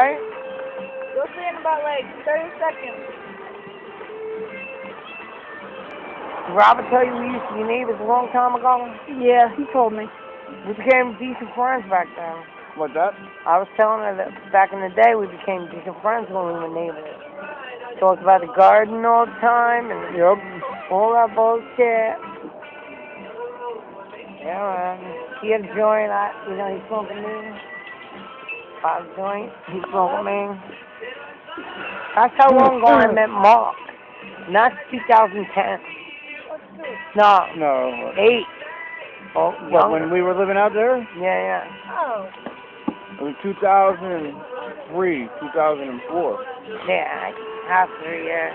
right? You'll see in about like 30 seconds. Did Robert tell you we used to be neighbors a long time ago? Yeah, he told me. We became decent friends back then. What's that? I was telling her that back in the day we became decent friends when we were neighbors. Talked about the garden all the time and all that bullshit. Yeah, man. He had a joint. He smoked me. I had a joint. He smoked me. That's how long ago I met Mark. And that's 2010. No. No. 8. Oh, What, younger. when we were living out there? Yeah. Oh. It was 2003, 2004. Yeah, half 3 years.